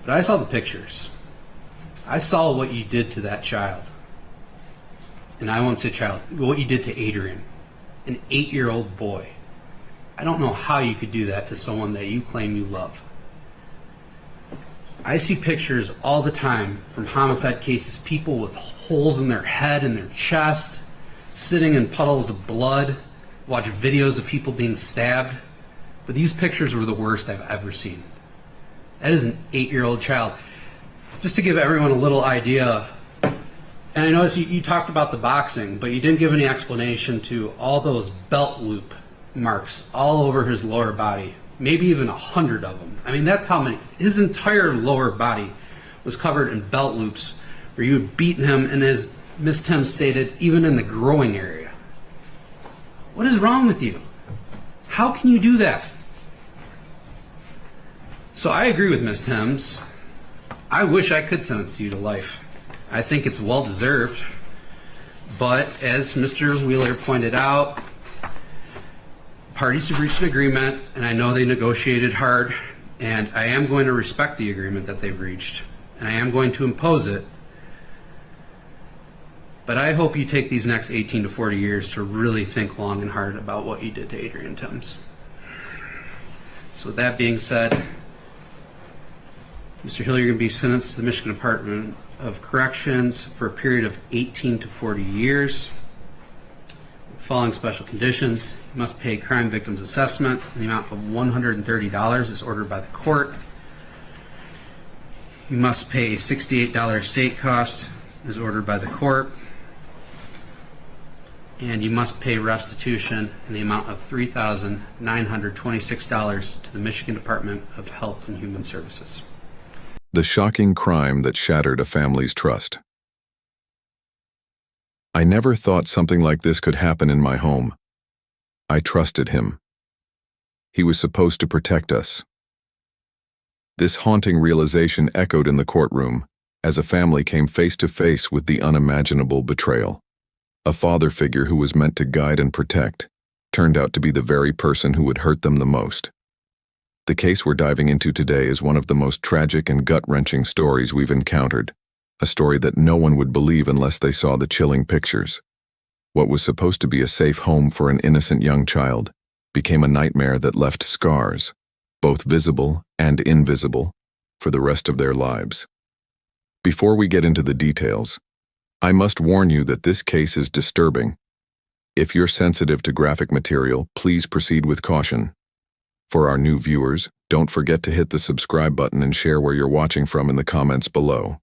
But I saw the pictures. I saw what you did to that child. And I won't say child, what you did to Adrian, an 8-year-old boy. I don't know how you could do that to someone that you claim you love. I see pictures all the time from homicide cases, people with holes in their head and their chest, sitting in puddles of blood, watch videos of people being stabbed. But these pictures were the worst I've ever seen. That is an 8-year-old child. Just to give everyone a little idea, and I noticed you talked about the boxing, but you didn't give any explanation to all those belt loop marks all over his lower body, maybe even 100 of them. I mean, that's how many. His entire lower body was covered in belt loops where you had beaten him, and as Miss Timms stated, even in the growing area. What is wrong with you? How can you do that? So I agree with Miss Timms. I wish I could sentence you to life. I think it's well deserved. But as Mr. Wheeler pointed out, parties have reached an agreement, and I know they negotiated hard, and I am going to respect the agreement that they've reached, and I am going to impose it. But I hope you take these next 18 to 40 years to really think long and hard about what you did to Adrian Timms. So with that being said, Mr. Hill, you're going to be sentenced to the Michigan Department of Corrections for a period of 18 to 40 years. Following special conditions: you must pay crime victims assessment in the amount of $130 as ordered by the court. You must pay a $68 state cost as ordered by the court. And you must pay restitution in the amount of $3,926 to the Michigan Department of Health and Human Services. The shocking crime that shattered a family's trust. I never thought something like this could happen in my home. I trusted him. He was supposed to protect us. This haunting realization echoed in the courtroom as a family came face to face with the unimaginable betrayal. A father figure who was meant to guide and protect turned out to be the very person who would hurt them the most. The case we're diving into today is one of the most tragic and gut-wrenching stories we've encountered, a story that no one would believe unless they saw the chilling pictures. What was supposed to be a safe home for an innocent young child became a nightmare that left scars, both visible and invisible, for the rest of their lives. Before we get into the details, I must warn you that this case is disturbing. If you're sensitive to graphic material, please proceed with caution. For our new viewers, don't forget to hit the subscribe button and share where you're watching from in the comments below.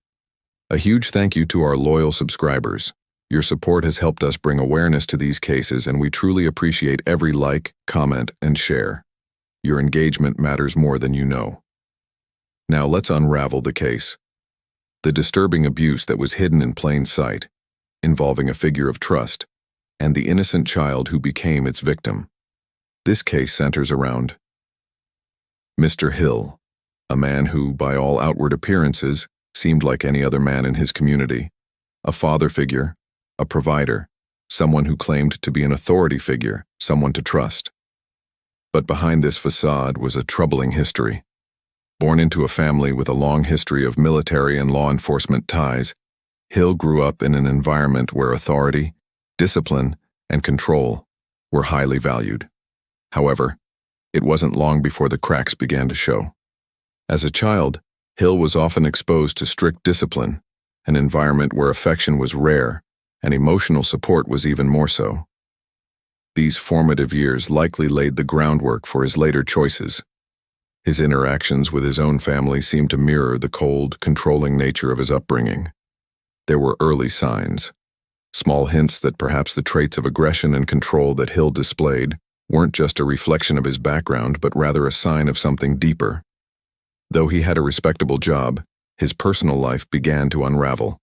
A huge thank you to our loyal subscribers. Your support has helped us bring awareness to these cases, and we truly appreciate every like, comment, and share. Your engagement matters more than you know. Now let's unravel the case. The disturbing abuse that was hidden in plain sight, involving a figure of trust, and the innocent child who became its victim. This case centers around Mr. Hill, a man who, by all outward appearances, seemed like any other man in his community. A father figure, a provider, someone who claimed to be an authority figure, someone to trust. But behind this facade was a troubling history. Born into a family with a long history of military and law enforcement ties, Hill grew up in an environment where authority, discipline, and control were highly valued. However, it wasn't long before the cracks began to show. As a child, Hill was often exposed to strict discipline, an environment where affection was rare and emotional support was even more so. These formative years likely laid the groundwork for his later choices. His interactions with his own family seemed to mirror the cold, controlling nature of his upbringing. There were early signs, small hints that perhaps the traits of aggression and control that Hill displayed weren't just a reflection of his background, but rather a sign of something deeper. Though he had a respectable job, his personal life began to unravel.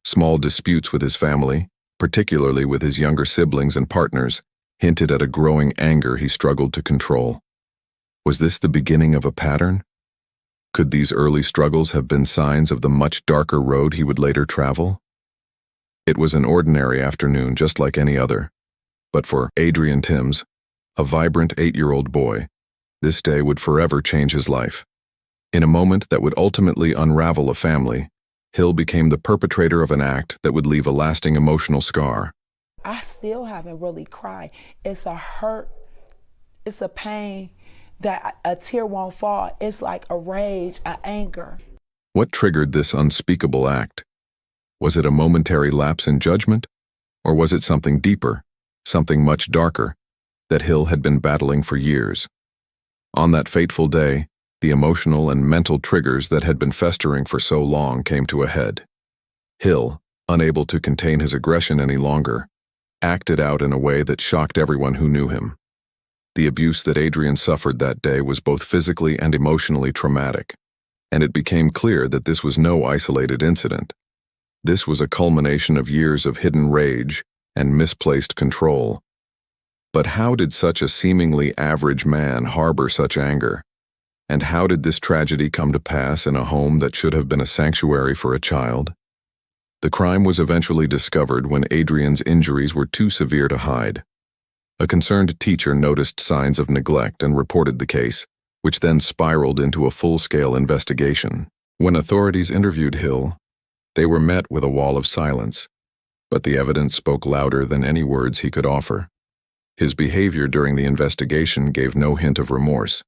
Small disputes with his family, particularly with his younger siblings and partners, hinted at a growing anger he struggled to control. Was this the beginning of a pattern? Could these early struggles have been signs of the much darker road he would later travel? It was an ordinary afternoon, just like any other. But for Adrian Timms, a vibrant 8-year-old boy, this day would forever change his life. In a moment that would ultimately unravel a family, Hill became the perpetrator of an act that would leave a lasting emotional scar. I still haven't really cried. It's a hurt, it's a pain that a tear won't fall. It's like a rage, an anger. What triggered this unspeakable act? Was it a momentary lapse in judgment? Or was it something deeper, something much darker, that Hill had been battling for years? On that fateful day, the emotional and mental triggers that had been festering for so long came to a head. Hill, unable to contain his aggression any longer, acted out in a way that shocked everyone who knew him. The abuse that Adrian suffered that day was both physically and emotionally traumatic, and it became clear that this was no isolated incident. This was a culmination of years of hidden rage and misplaced control. But how did such a seemingly average man harbor such anger? And how did this tragedy come to pass in a home that should have been a sanctuary for a child? The crime was eventually discovered when Adrian's injuries were too severe to hide. A concerned teacher noticed signs of neglect and reported the case, which then spiraled into a full-scale investigation. When authorities interviewed Hill, they were met with a wall of silence, but the evidence spoke louder than any words he could offer. His behavior during the investigation gave no hint of remorse.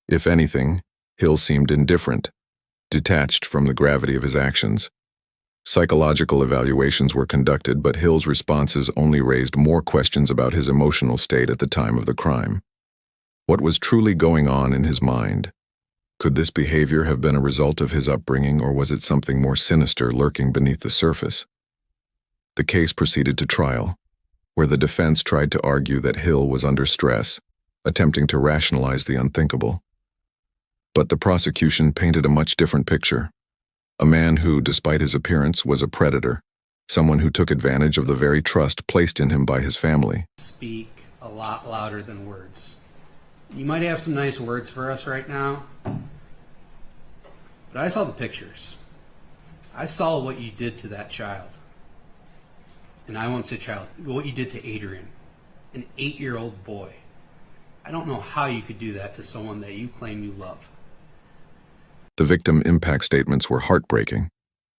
If anything, Hill seemed indifferent, detached from the gravity of his actions. Psychological evaluations were conducted, but Hill's responses only raised more questions about his emotional state at the time of the crime. What was truly going on in his mind? Could this behavior have been a result of his upbringing, or was it something more sinister lurking beneath the surface? The case proceeded to trial, where the defense tried to argue that Hill was under stress, attempting to rationalize the unthinkable. But the prosecution painted a much different picture. A man who, despite his appearance, was a predator, someone who took advantage of the very trust placed in him by his family. Speak a lot louder than words. You might have some nice words for us right now, but I saw the pictures. I saw what you did to that child. And I won't say child, what you did to Adrian, an 8-year-old boy. I don't know how you could do that to someone that you claim you love. The victim impact statements were heartbreaking,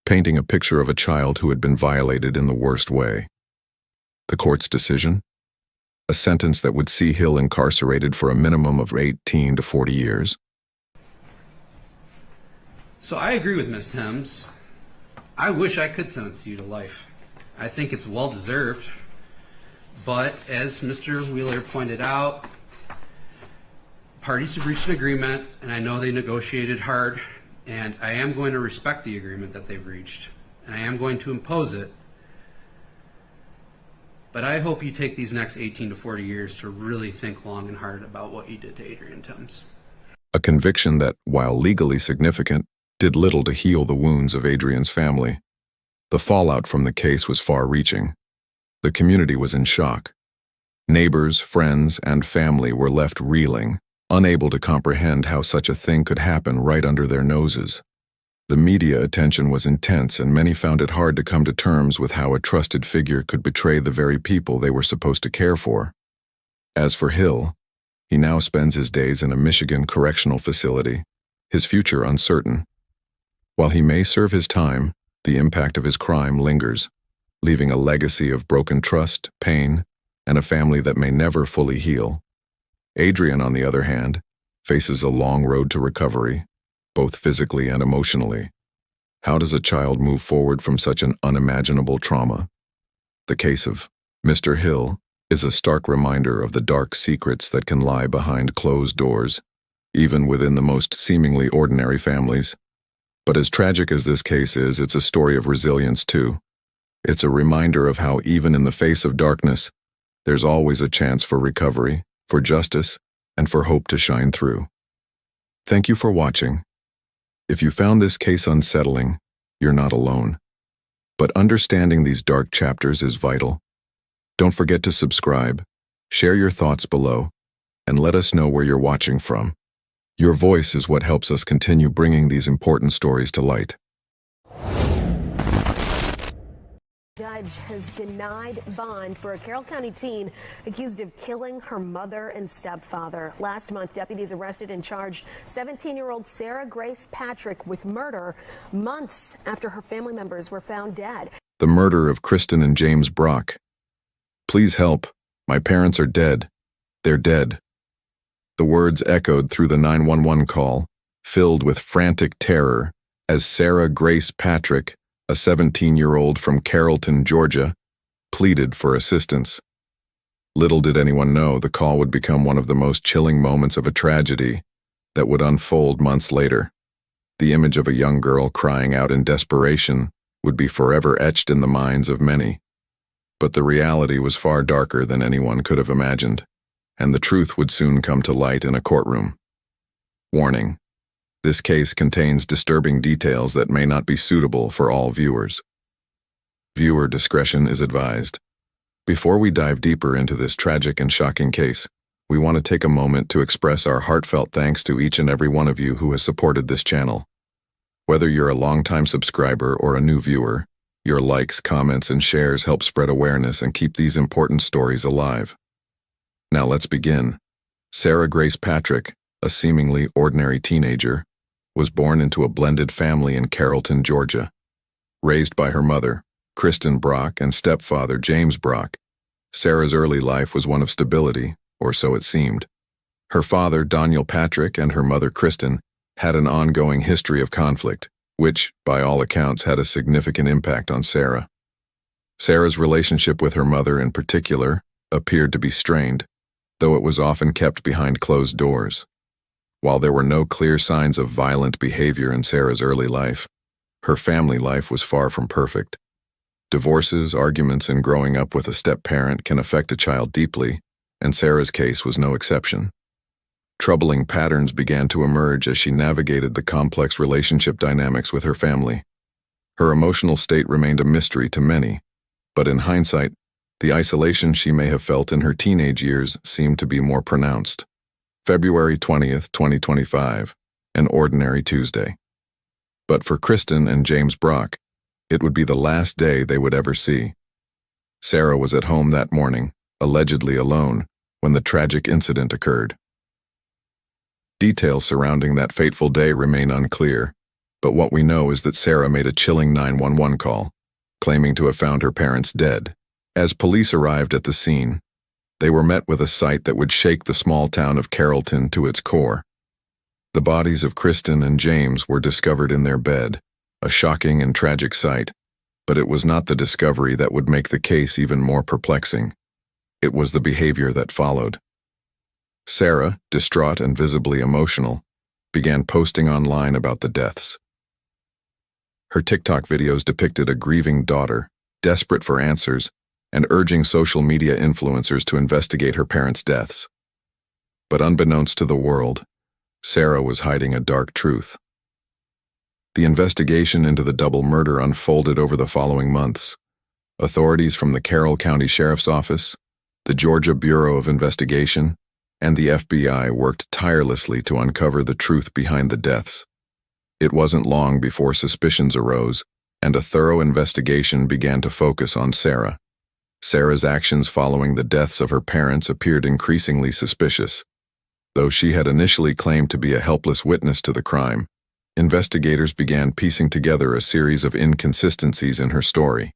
painting a picture of a child who had been violated in the worst way. The court's decision? A sentence that would see Hill incarcerated for a minimum of 18 to 40 years. So I agree with Ms. Thames. I wish I could sentence you to life. I think it's well deserved. But as Mr. Wheeler pointed out, parties have reached an agreement, and I know they negotiated hard, and I am going to respect the agreement that they've reached, and I am going to impose it. But I hope you take these next 18 to 40 years to really think long and hard about what you did to Adrian Thames. A conviction that, while legally significant, did little to heal the wounds of Adrian's family. The fallout from the case was far-reaching. The community was in shock. Neighbors, friends, and family were left reeling, unable to comprehend how such a thing could happen right under their noses. The media attention was intense, and many found it hard to come to terms with how a trusted figure could betray the very people they were supposed to care for. As for Hill, he now spends his days in a Michigan correctional facility, his future uncertain. While he may serve his time, the impact of his crime lingers, leaving a legacy of broken trust, pain, and a family that may never fully heal. Adrian, on the other hand, faces a long road to recovery, both physically and emotionally. How does a child move forward from such an unimaginable trauma? The case of Mr. Hill is a stark reminder of the dark secrets that can lie behind closed doors, even within the most seemingly ordinary families. But as tragic as this case is, it's a story of resilience too. It's a reminder of how even in the face of darkness, there's always a chance for recovery, for justice, and for hope to shine through. Thank you for watching. If you found this case unsettling, you're not alone. But understanding these dark chapters is vital. Don't forget to subscribe, share your thoughts below, and let us know where you're watching from. Your voice is what helps us continue bringing these important stories to light. Judge has denied bond for a Carroll County teen accused of killing her mother and stepfather. Last month, deputies arrested and charged 17-year-old Sarah Grace Patrick with murder months after her family members were found dead. The murder of Kristen and James Brock. Please help. My parents are dead. They're dead. The words echoed through the 911 call, filled with frantic terror, as Sarah Grace Patrick, a 17-year-old from Carrollton, Georgia, pleaded for assistance. Little did anyone know the call would become one of the most chilling moments of a tragedy that would unfold months later. The image of a young girl crying out in desperation would be forever etched in the minds of many. But the reality was far darker than anyone could have imagined, and the truth would soon come to light in a courtroom. Warning: this case contains disturbing details that may not be suitable for all viewers. Viewer discretion is advised. Before we dive deeper into this tragic and shocking case, we want to take a moment to express our heartfelt thanks to each and every one of you who has supported this channel. Whether you're a longtime subscriber or a new viewer, your likes, comments, and shares help spread awareness and keep these important stories alive. Now let's begin. Sarah Grace Patrick, a seemingly ordinary teenager, was born into a blended family in Carrollton, Georgia. Raised by her mother, Kristen Brock, and stepfather, James Brock, Sarah's early life was one of stability, or so it seemed. Her father, Daniel Patrick, and her mother, Kristen, had an ongoing history of conflict, which, by all accounts, had a significant impact on Sarah. Sarah's relationship with her mother in particular appeared to be strained, though it was often kept behind closed doors. While there were no clear signs of violent behavior in Sarah's early life, her family life was far from perfect. Divorces, arguments, and growing up with a step-parent can affect a child deeply, and Sarah's case was no exception. Troubling patterns began to emerge as she navigated the complex relationship dynamics with her family. Her emotional state remained a mystery to many, but in hindsight, the isolation she may have felt in her teenage years seemed to be more pronounced. February 20th, 2025, an ordinary Tuesday. But for Kristen and James Brock, it would be the last day they would ever see. Sarah was at home that morning, allegedly alone, when the tragic incident occurred. Details surrounding that fateful day remain unclear, but what we know is that Sarah made a chilling 911 call, claiming to have found her parents dead. As police arrived at the scene, they were met with a sight that would shake the small town of Carrollton to its core. The bodies of Kristen and James were discovered in their bed, a shocking and tragic sight, but it was not the discovery that would make the case even more perplexing. It was the behavior that followed. Sarah, distraught and visibly emotional, began posting online about the deaths. Her TikTok videos depicted a grieving daughter, desperate for answers, and urging social media influencers to investigate her parents' deaths. But unbeknownst to the world, Sarah was hiding a dark truth. The investigation into the double murder unfolded over the following months. Authorities from the Carroll County Sheriff's Office, the Georgia Bureau of Investigation, and the FBI worked tirelessly to uncover the truth behind the deaths. It wasn't long before suspicions arose, and a thorough investigation began to focus on Sarah. Sarah's actions following the deaths of her parents appeared increasingly suspicious. Though she had initially claimed to be a helpless witness to the crime, investigators began piecing together a series of inconsistencies in her story.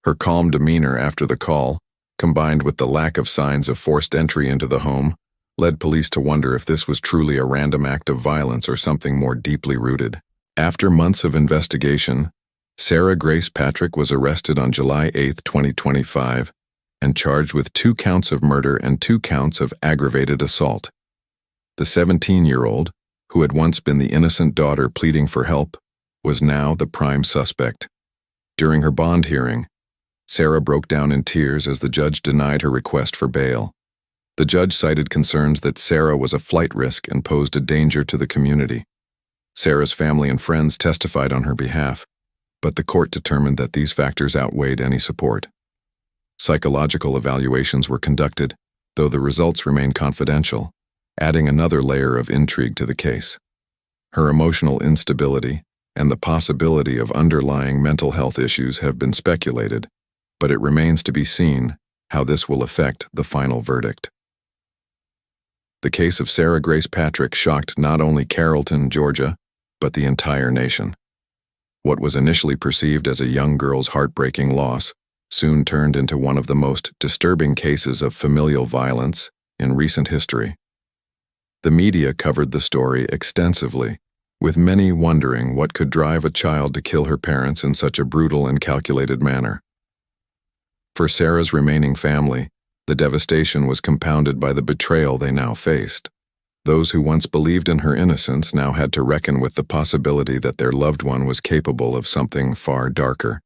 Her calm demeanor after the call, combined with the lack of signs of forced entry into the home, led police to wonder if this was truly a random act of violence or something more deeply rooted. After months of investigation, Sarah Grace Patrick was arrested on July 8, 2025, and charged with 2 counts of murder and 2 counts of aggravated assault. The 17-year-old, who had once been the innocent daughter pleading for help, was now the prime suspect. During her bond hearing, Sarah broke down in tears as the judge denied her request for bail. The judge cited concerns that Sarah was a flight risk and posed a danger to the community. Sarah's family and friends testified on her behalf, but the court determined that these factors outweighed any support. Psychological evaluations were conducted, though the results remained confidential, adding another layer of intrigue to the case. Her emotional instability and the possibility of underlying mental health issues have been speculated, but it remains to be seen how this will affect the final verdict. The case of Sarah Grace Patrick shocked not only Carrollton, Georgia, but the entire nation. What was initially perceived as a young girl's heartbreaking loss soon turned into one of the most disturbing cases of familial violence in recent history. The media covered the story extensively, with many wondering what could drive a child to kill her parents in such a brutal and calculated manner. For Sarah's remaining family, the devastation was compounded by the betrayal they now faced. Those who once believed in her innocence now had to reckon with the possibility that their loved one was capable of something far darker.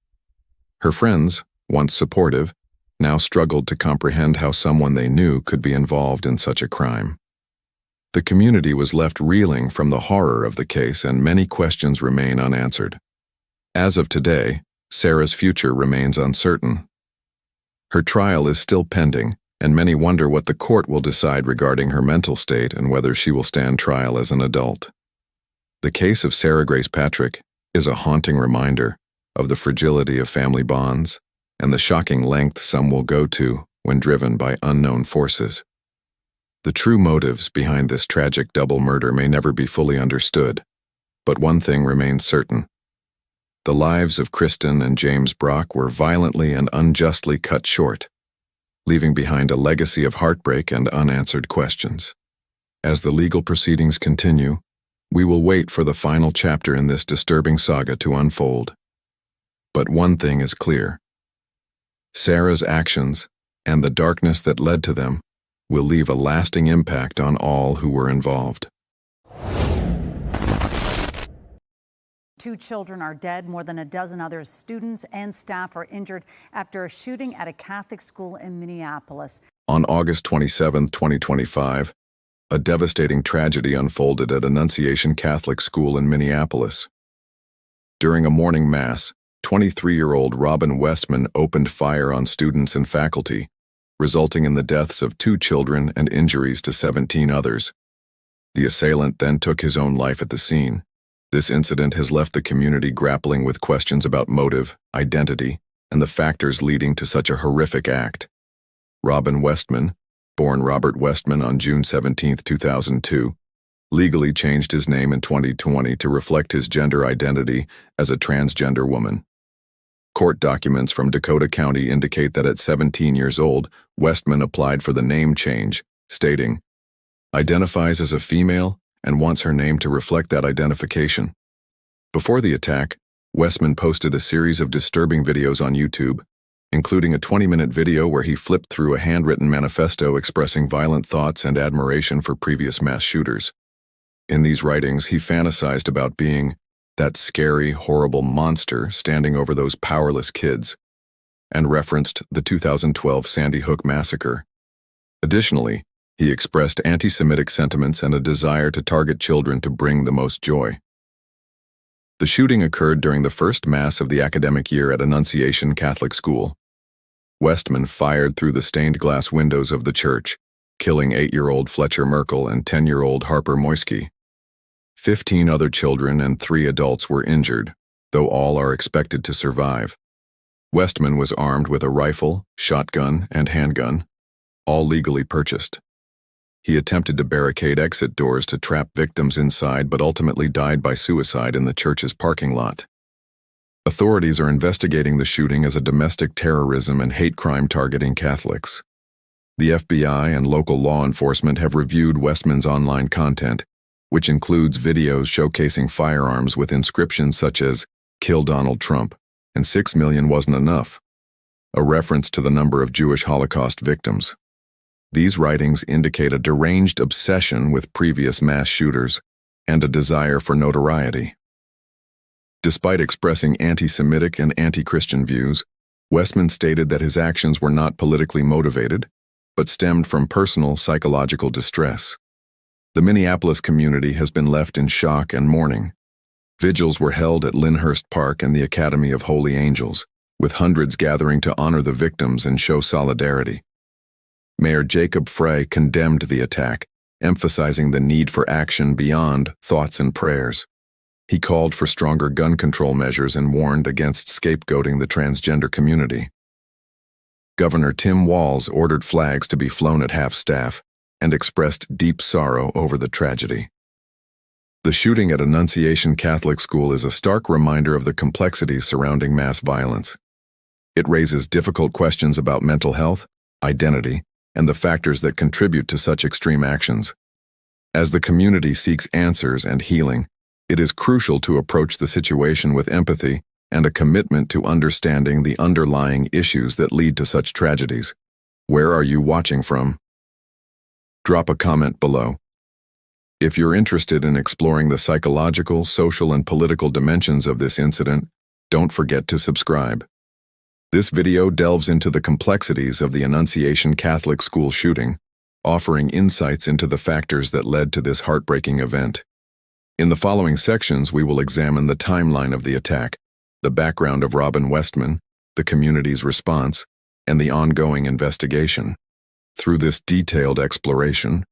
Her friends, once supportive, now struggled to comprehend how someone they knew could be involved in such a crime. The community was left reeling from the horror of the case, and many questions remain unanswered. As of today, Sarah's future remains uncertain. Her trial is still pending, and many wonder what the court will decide regarding her mental state and whether she will stand trial as an adult. The case of Sarah Grace Patrick is a haunting reminder of the fragility of family bonds and the shocking lengths some will go to when driven by unknown forces. The true motives behind this tragic double murder may never be fully understood, but one thing remains certain. The lives of Kristen and James Brock were violently and unjustly cut short, leaving behind a legacy of heartbreak and unanswered questions. As the legal proceedings continue, we will wait for the final chapter in this disturbing saga to unfold. But one thing is clear. Sarah's actions, and the darkness that led to them, will leave a lasting impact on all who were involved. 2 children are dead. More than a dozen other students and staff are injured after a shooting at a Catholic school in Minneapolis. On August 27, 2025, a devastating tragedy unfolded at Annunciation Catholic School in Minneapolis. During a morning mass, 23-year-old Robin Westman opened fire on students and faculty, resulting in the deaths of 2 children and injuries to 17 others. The assailant then took his own life at the scene. This incident has left the community grappling with questions about motive, identity, and the factors leading to such a horrific act. Robin Westman, born Robert Westman on June 17, 2002, legally changed his name in 2020 to reflect his gender identity as a transgender woman. Court documents from Dakota County indicate that at 17 years old, Westman applied for the name change, stating, "Identifies as a female and wants her name to reflect that identification." Before the attack, Westman posted a series of disturbing videos on YouTube, including a 20-minute video where he flipped through a handwritten manifesto expressing violent thoughts and admiration for previous mass shooters. In these writings, he fantasized about being that scary, horrible monster standing over those powerless kids, and referenced the 2012 Sandy Hook massacre. Additionally, he expressed anti-Semitic sentiments and a desire to target children to bring the most joy. The shooting occurred during the first Mass of the academic year at Annunciation Catholic School. Westman fired through the stained glass windows of the church, killing 8-year-old Fletcher Merkel and 10-year-old Harper Moisky. 15 other children and 3 adults were injured, though all are expected to survive. Westman was armed with a rifle, shotgun, and handgun, all legally purchased. He attempted to barricade exit doors to trap victims inside, but ultimately died by suicide in the church's parking lot. Authorities are investigating the shooting as a domestic terrorism and hate crime targeting Catholics. The FBI and local law enforcement have reviewed Westman's online content, which includes videos showcasing firearms with inscriptions such as "Kill Donald Trump" and "6 million wasn't enough," a reference to the number of Jewish Holocaust victims. These writings indicate a deranged obsession with previous mass shooters and a desire for notoriety. Despite expressing anti-Semitic and anti-Christian views, Westman stated that his actions were not politically motivated, but stemmed from personal psychological distress. The Minneapolis community has been left in shock and mourning. Vigils were held at Lyndhurst Park and the Academy of Holy Angels, with hundreds gathering to honor the victims and show solidarity. Mayor Jacob Frey condemned the attack, emphasizing the need for action beyond thoughts and prayers. He called for stronger gun control measures and warned against scapegoating the transgender community. Governor Tim Walz ordered flags to be flown at half-staff and expressed deep sorrow over the tragedy. The shooting at Annunciation Catholic School is a stark reminder of the complexities surrounding mass violence. It raises difficult questions about mental health, identity, and the factors that contribute to such extreme actions. As the community seeks answers and healing, it is crucial to approach the situation with empathy and a commitment to understanding the underlying issues that lead to such tragedies. Where are you watching from? Drop a comment below. If you're interested in exploring the psychological, social, and political dimensions of this incident, don't forget to subscribe. This video delves into the complexities of the Annunciation Catholic School shooting, offering insights into the factors that led to this heartbreaking event. In the following sections, we will examine the timeline of the attack, the background of Robin Westman, the community's response, and the ongoing investigation. Through this detailed exploration,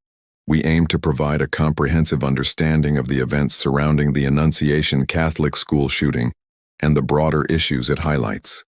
we aim to provide a comprehensive understanding of the events surrounding the Annunciation Catholic School shooting and the broader issues it highlights.